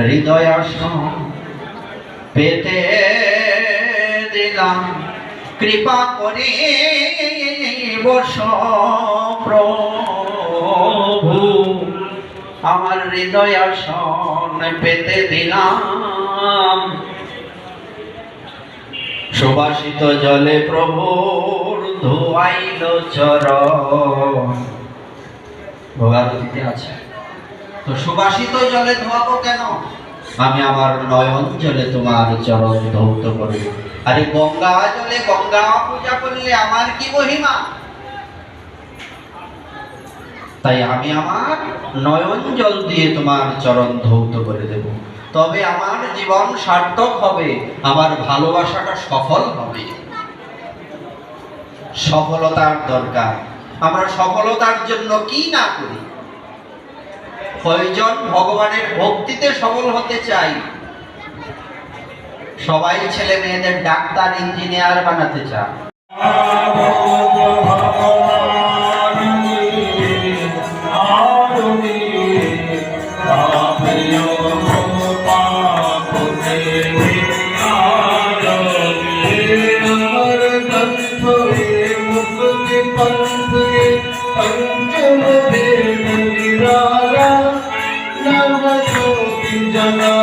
হৃদয় পেতে দিলাম কৃপা করে বস প্রভু আমার হৃদয় আসন পেতে দিলাম সুবাসিত জলে প্রভুর ধোয়াইল চরণ ভোগারতিতে আছে তো সুবাসিত জলে ধোয়াবো কেন আমি আমার নয়ন জলে তোমার চরণ ধৌত করব আরে গঙ্গা জলে গঙ্গা পূজা করলে আমার কি মহিমা তাই আমি আমার নয়ন জল দিয়ে তোমার চরণ ধৌত করে দেব তবে আমার জীবন সার্থক হবে আমার ভালোবাসাটা সফল হবে সফলতার দরকার আমরা সফলতার জন্য কি না করি কয়জন ভগবানের ভক্তিতে সফল হতে চাই সবাই ছেলে মেয়েদের ডাক্তার ইঞ্জিনিয়ার বানাতে চায় I'm